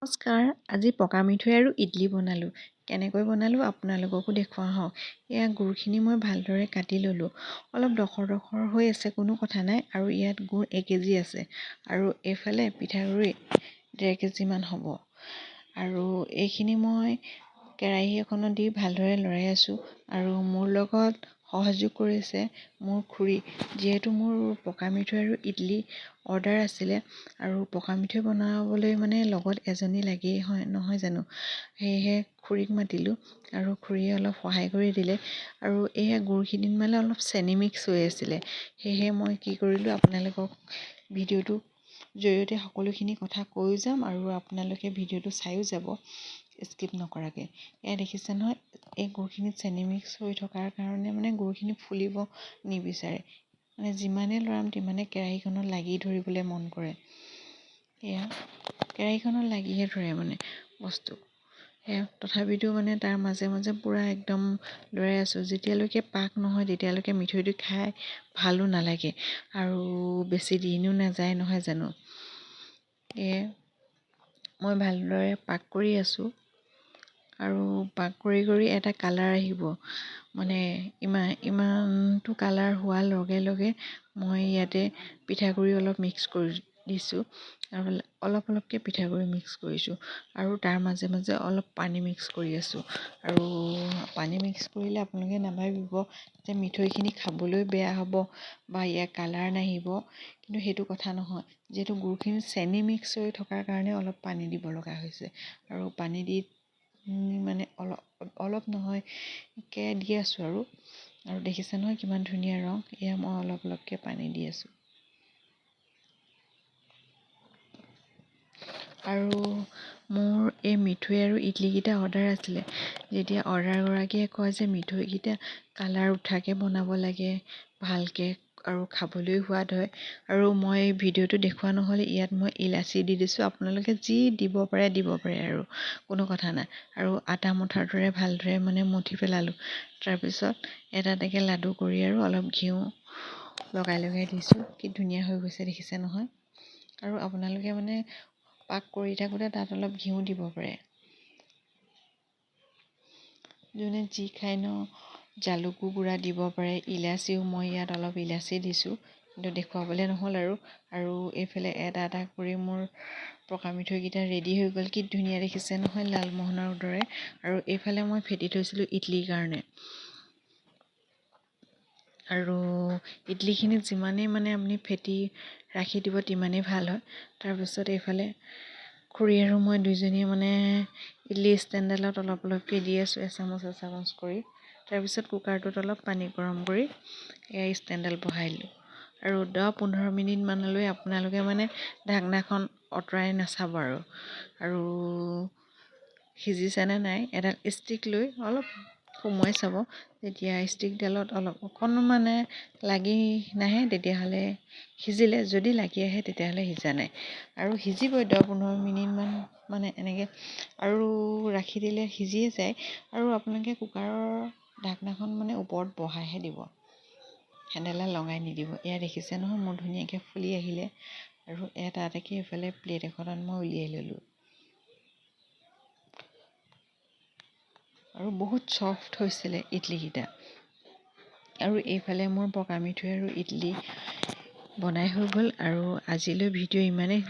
নমস্কাৰ, আজি পকা মিঠৈ আৰু ইডলি বনালোঁ। কেনেকৈ বনালোঁ আপোনালোককো দেখুওৱা হওক। এয়া গুড়খিনি মই ভালদৰে কাটি ল'লোঁ। অলপ ডখৰ হৈ আছে, কোনো কথা নাই। আৰু ইয়াত গুড় 1 কেজি আছে আৰু এইফালে পিঠাগুড়ি 1.5 কেজিমান হ'ব। আৰু এইখিনি মই কেৰাহী এখনত দি ভালদৰে লৰাই আছোঁ। আৰু মোৰ লগত সহযোগ কৰিছে মোৰ খুৰী, যিহেতু মোৰ পকা মিঠৈ আৰু ইডলি অৰ্ডাৰ আছিলে আৰু পকা মিঠৈ বনাবলৈ মানে লগত এজনী লাগেই, হয় নহয় জানো। সেয়েহে খুৰীক মাতিলোঁ আৰু খুৰীয়ে অলপ সহায় কৰি দিলে। আৰু এয়া গুড়খিনিত মানে অলপ চেনি মিক্স হৈ আছিলে। সেয়েহে মই কি কৰিলোঁ, আপোনালোকক ভিডিঅ'টোৰ জৰিয়তে সকলোখিনি কথা কৈও যাম আৰু আপোনালোকে ভিডিঅ'টো চায়ো যাব স্কিপ নকৰাকৈ। এয়া দেখিছে নহয়, এই গুড়খিনিত চেনি মিক্স হৈ থকাৰ কাৰণে মানে গুড়খিনি ফুলিব নিবিচাৰে। মানে যিমানে লৰাম তিমানে কেৰাহীখনত লাগি ধৰিবলৈ মন কৰে। এয়া কেৰাহীখনত লাগিয়ে ধৰে মানে বস্তু। সেয়া তথাপিতো মানে তাৰ মাজে মাজে পূৰা একদম লৰাই আছোঁ। যেতিয়ালৈকে পাক নহয় তেতিয়ালৈকে মিঠৈটো খাই ভালো নালাগে আৰু বেছি দিনো নাযায়, নহয় জানো। মই ভালদৰে পাক কৰি আছোঁ আৰু পাক কৰি এটা কালাৰ আহিব। মানে ইমানটো কালাৰ হোৱাৰ লগে লগে মই ইয়াতে পিঠাগুড়ি অলপ মিক্স কৰি দিছোঁ আৰু অলপকৈ পিঠাগুড়ি মিক্স কৰিছোঁ আৰু তাৰ মাজে মাজে অলপ পানী মিক্স কৰি আছোঁ। আৰু পানী মিক্স কৰিলে আপোনালোকে নাভাবিব যে মিঠৈখিনি খাবলৈ বেয়া হ'ব বা ইয়াৰ কালাৰ নাহিব, কিন্তু সেইটো কথা নহয়। যিহেতু গুড়খিনি চেনি মিক্স হৈ থকাৰ কাৰণে অলপ পানী দিব লগা হৈছে। আৰু পানী দি মানে অলপ নহয় কে দি আছোঁ আৰু দেখিছে নহয় কিমান ধুনীয়া ৰং। এয়া মই অলপকৈ পানী দি আছোঁ। আৰু মোৰ এই মিঠৈ আৰু ইডলিকেইটা অৰ্ডাৰ আছিলে। যেতিয়া অৰ্ডাৰগৰাকীয়ে কয় যে মিঠৈকেইটা কালাৰ উঠাকৈ বনাব লাগে ভালকৈ আৰু খাবলৈ সোৱাদ হয়, আৰু মই ভিডিঅ'টো দেখুওৱা নহ'লে ইয়াত মই ইলাচি দি দিছোঁ। আপোনালোকে যি দিব পাৰে আৰু কোনো কথা নাই। আৰু আটা মঠাৰ দৰে ভালদৰে মানে মঠি পেলালোঁ। তাৰপিছত এটা এটাকৈ লাডু কৰি আৰু অলপ ঘিউ লগাই দিছোঁ। কি ধুনীয়া হৈ গৈছে দেখিছে নহয়। আৰু আপোনালোকে মানে পাক কৰি থাকোঁতে তাত অলপ ঘিউ দিব পাৰে। যোনে যি খায় ন, জালুকো গুড়া দিব পাৰে, ইলাচিও মই ইয়াত অলপ ইলাচি দিছোঁ, কিন্তু দেখুৱাবলৈ নহ'ল আৰু এইফালে এটা কৰি মোৰ পকা মিঠৈকেইটা ৰেডি হৈ গ'ল। কি ধুনীয়া দেখিছে নহয়, লালমোহনৰ দৰে। আৰু এইফালে মই ফেটি থৈছিলোঁ ইডলিৰ কাৰণে। আৰু ইডলিখিনিত যিমানেই মানে আপুনি ফেটি ৰাখি দিব তিমানেই ভাল হয়। তাৰপিছত এইফালে খুৰী আৰু মই দুইজনীয়ে মানে ইডলি ষ্টেণ্ডডালত অলপকৈ দি আছোঁ, এচামুচ কৰি। তাৰপিছত কুকাৰটোত অলপ পানী গৰম কৰি এই ষ্টেণ্ডডাল বহাই দিলোঁ। আৰু 10-15 মিনিটমানলৈ আপোনালোকে মানে ঢাকনাখন আঁতৰাই নাচাব আৰু সিজিছেনে নাই এডাল ষ্টিক লৈ অলপ সুমুৱাই চাব। যেতিয়া ষ্টিকডালত অকণমানে লাগি নাহে তেতিয়াহ'লে সিজিলে, যদি লাগি আহে তেতিয়াহ'লে সিজা নাই। আৰু সিজিবই 10-15 মিনিটমান মানে এনেকৈ আৰু ৰাখি দিলে সিজিয়ে যায়। আৰু আপোনালোকে কুকাৰৰ ঢাকনাখন মানে ওপৰত বহাইহে দিব, হেণ্ডেলডাল লগাই নিদিব। এয়া দেখিছে নহয় মোৰ ধুনীয়াকৈ ফুলি আহিলে। আৰু এটা এটাকৈ এইফালে প্লেট এখনত মই উলিয়াই ল'লোঁ। আৰু বহুত ছফ্ট হৈছিলে ইডলিকেইটা। আৰু এইফালে মোৰ পকা মিঠৈ আৰু ইডলি বনাই হৈ গ'ল। আৰু আজিলৈ ভিডিঅ' ইমানেই।